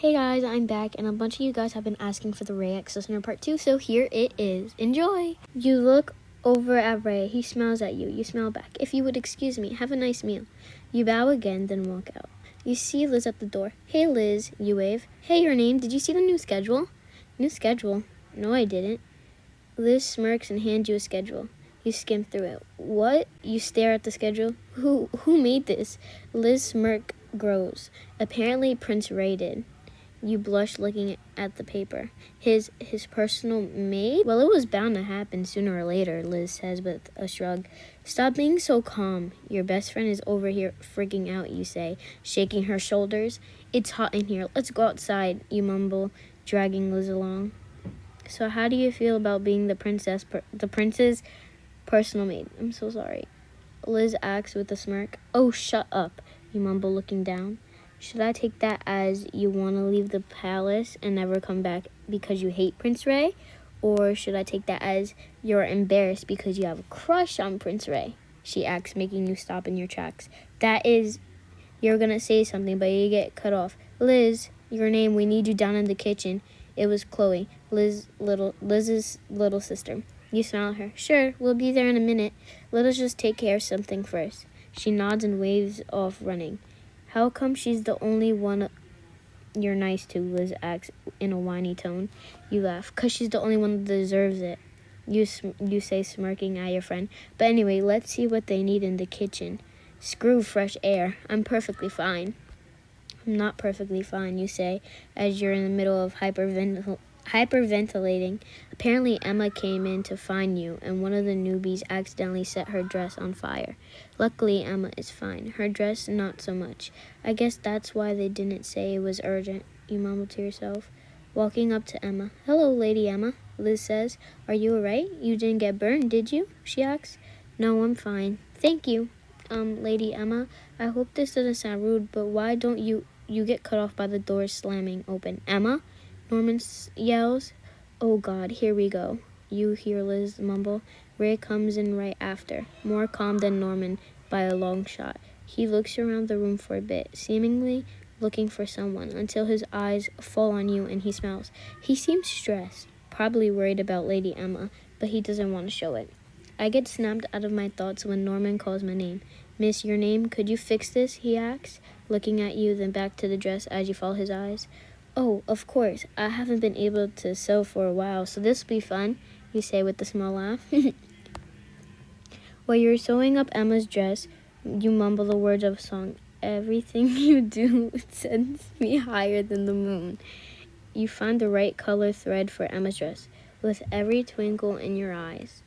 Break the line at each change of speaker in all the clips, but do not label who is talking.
Hey guys, I'm back, and a bunch of you guys have been asking for the Ray X Listener Part 2, so here it is. Enjoy! You look over at Ray. He smiles at you. You smile back. If you would excuse me, have a nice meal. You bow again, then walk out. You see Liz at the door. Hey Liz, you wave. Hey, your name. Did you see the new schedule? New schedule? No, I didn't. Liz smirks and hands you a schedule. You skim through it. What? You stare at the schedule. Who made this? Liz smirk grows. Apparently Prince Ray did. You blush looking at the paper. His personal maid? Well, it was bound to happen sooner or later, Liz says with a shrug. Stop being so calm. Your best friend is over here freaking out, you say, shaking her shoulders. It's hot in here. Let's go outside, you mumble, dragging Liz along. So how do you feel about being the prince's personal maid? I'm so sorry. Liz asks with a smirk. Oh, shut up, you mumble, looking down. Should I take that as you want to leave the palace and never come back because you hate Prince Ray? Or should I take that as you're embarrassed because you have a crush on Prince Ray? She asks, making you stop in your tracks. That is, you're going to say something, but you get cut off. Liz, your name, we need you down in the kitchen. It was Chloe, Liz's little sister. You smile at her. Sure, we'll be there in a minute. Let us just take care of something first. She nods and waves off, running. How come she's the only one you're nice to? Liz asks in a whiny tone. You laugh. 'Cause she's the only one that deserves it. You say, smirking at your friend. But anyway, let's see what they need in the kitchen. Screw fresh air. I'm perfectly fine. I'm not perfectly fine, you say, as you're in the middle of hyperventilating. Apparently Emma came in to find you, and one of the newbies accidentally set her dress on fire. Luckily, Emma is fine. Her dress, not so much. I guess that's why they didn't say it was urgent, you mumble to yourself. Walking up to Emma. Hello, Lady Emma, Liz says. Are you all right? You didn't get burned, did you? She asks. No, I'm fine. Thank you. Lady Emma, I hope this doesn't sound rude, but why don't you get cut off by the door slamming open. Emma? Norman yells. Oh God, here we go. You hear Liz mumble. Ray comes in right after, more calm than Norman by a long shot. He looks around the room for a bit, seemingly looking for someone, until his eyes fall on you and he smiles. He seems stressed, probably worried about Lady Emma, but he doesn't want to show it. I get snapped out of my thoughts when Norman calls my name. Miss, your name, could you fix this? He asks, looking at you, then back to the dress as you follow his eyes. Oh, of course. I haven't been able to sew for a while, so this will be fun, you say with a small laugh. While you're sewing up Emma's dress, you mumble the words of a song. Everything you do sends me higher than the moon. You find the right color thread for Emma's dress, with every twinkle in your eyes.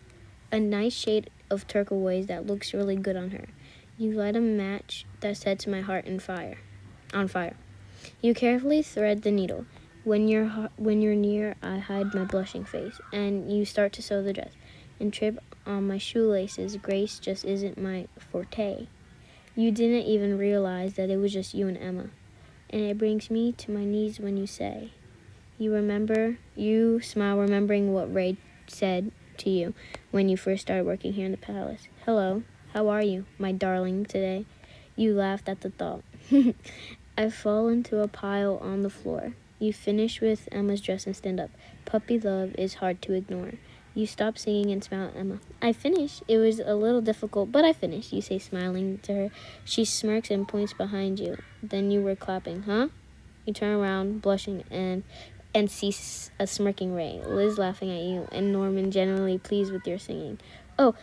A nice shade of turquoise that looks really good on her. You light a match that sets my heart on fire. You carefully thread the needle. When you're near, I hide my blushing face, and you start to sew the dress, and trip on my shoelaces. Grace just isn't my forte. You didn't even realize that it was just you and Emma, and it brings me to my knees when you say, you smile, remembering what Ray said to you when you first started working here in the palace. Hello. How are you, my darling, today? You laughed at the thought. I fall into a pile on the floor. You finish with Emma's dress and stand up. Puppy love is hard to ignore. You stop singing and smile at Emma. I finished. It was a little difficult, but I finished, you say, smiling to her. She smirks and points behind you. Then you were clapping, huh? You turn around, blushing, and see a smirking Ray, Liz laughing at you, and Norman genuinely pleased with your singing. Oh,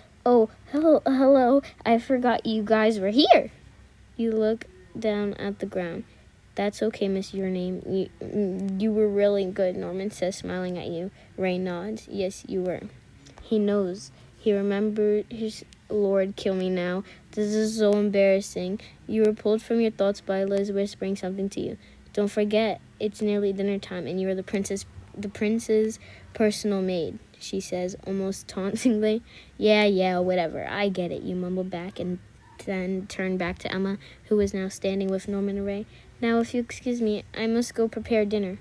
hello, I forgot you guys were here. You look down at the ground. That's okay, Miss, your name. You were really good, Norman says, smiling at you. Ray nods. Yes, you were. He knows. He remembers his Lord, kill me now. This is so embarrassing. You were pulled from your thoughts by Liz whispering something to you. Don't forget, it's nearly dinner time, and you are the prince's personal maid, she says, almost tauntingly. Yeah, whatever. I get it, you mumble back, and then turn back to Emma, who is now standing with Norman and Ray. Now, if you excuse me, I must go prepare dinner.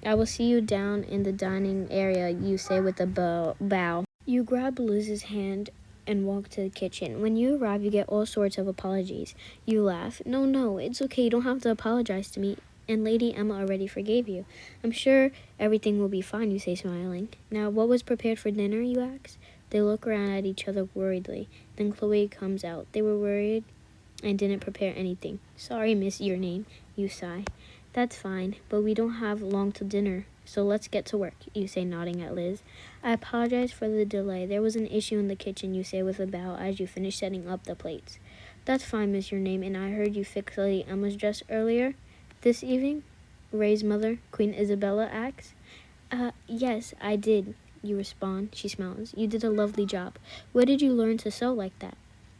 I will see you down in the dining area, you say with a bow. You grab Liz's hand and walk to the kitchen. When you arrive, you get all sorts of apologies. You laugh. No, it's okay. You don't have to apologize to me. And Lady Emma already forgave you. I'm sure everything will be fine, you say, smiling. Now, what was prepared for dinner, you ask? They look around at each other worriedly. Then Chloe comes out. They were worried and didn't prepare anything. Sorry, miss, your name, you sigh. That's fine, but we don't have long till dinner, so let's get to work, you say, nodding at Liz. I apologize for the delay. There was an issue in the kitchen, you say with a bow as you finish setting up the plates. That's fine, miss, your name, and I heard you fixed Lady Emma's dress earlier this evening? Ray's mother, Queen Isabella, asks. Yes, I did, you respond. She smiles. You did a lovely job. Where did you learn to sew like that?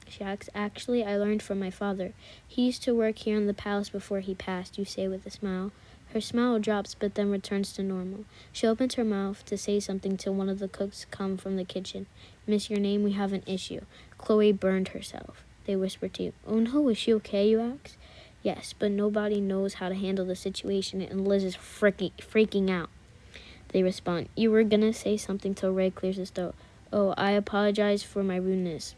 She asks. Actually, I learned from my father. He used to work here in the palace before he passed, you say with a smile. Her smile drops, but then returns to normal. She opens her mouth to say something till one of the cooks come from the kitchen. Miss, your name, we have an issue. Chloe burned herself. They whisper to you. Oh no, is she okay, you ask? Yes, but nobody knows how to handle the situation, and Liz is freaking out. They respond. You were gonna say something till Ray clears his throat. Oh, I apologize for my rudeness.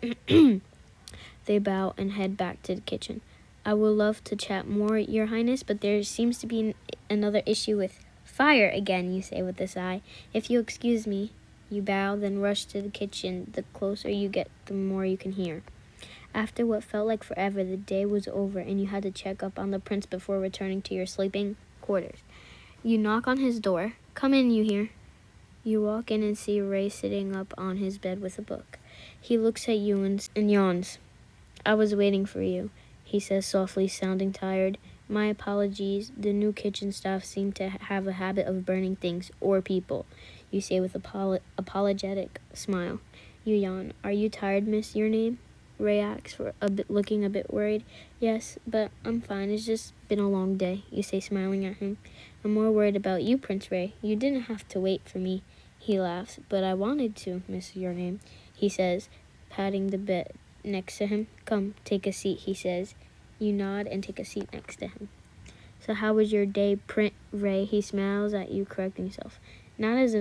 They bow and head back to the kitchen. I would love to chat more, Your Highness, but there seems to be another issue with fire again, you say with a sigh. If you excuse me, you bow, then rush to the kitchen. The closer you get, the more you can hear. After what felt like forever, the day was over, and you had to check up on the prince before returning to your sleeping quarters. You knock on his door. Come in, you hear. You walk in and see Ray sitting up on his bed with a book. He looks at you and yawns. I was waiting for you, he says softly, sounding tired. My apologies. The new kitchen staff seem to have a habit of burning things or people, you say with apologetic smile. You yawn. Are you tired, miss, your name? Ray asks, looking a bit worried. Yes, but I'm fine. It's just been a long day, you say, smiling at him. I'm more worried about you, Prince Ray. You didn't have to wait for me, he laughs. But I wanted to, miss, your name, he says, patting the bed next to him. Come, take a seat, he says. You nod and take a seat next to him. So how was your day, Prince Ray? He smiles at you, correcting himself. Not as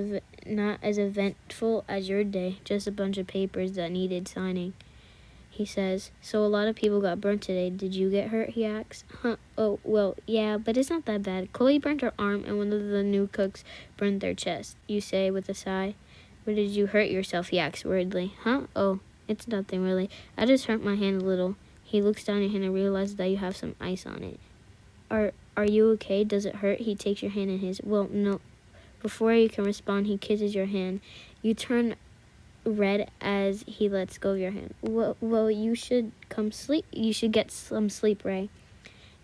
eventful as your day, just a bunch of papers that needed signing, he says. So a lot of people got burnt today. Did you get hurt, he asks. Huh, oh, well, yeah, but it's not that bad. Chloe burned her arm and one of the new cooks burned their chest, you say with a sigh. Where did you hurt yourself, he asks worriedly. Huh, oh, it's nothing really. I just hurt my hand a little. He looks down your hand and realizes that you have some ice on it. Are you okay? Does it hurt? He takes your hand in his. Well, no. Before you can respond, he kisses your hand. You turn red as he lets go of your hand. Well, you should sleep. You should get some sleep, Ray,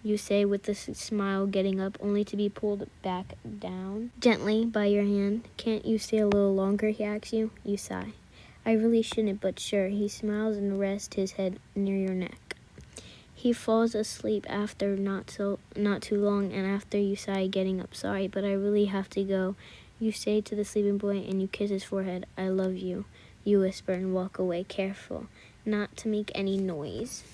you say with a smile, getting up, only to be pulled back down gently by your hand. Can't you stay a little longer, he asks you. You sigh. I really shouldn't, but sure. He smiles and rests his head near your neck. He falls asleep after not too long, and after you sigh, getting up. Sorry, but I really have to go, you say to the sleeping boy, and you kiss his forehead. I love you, you whisper, and walk away, careful not to make any noise.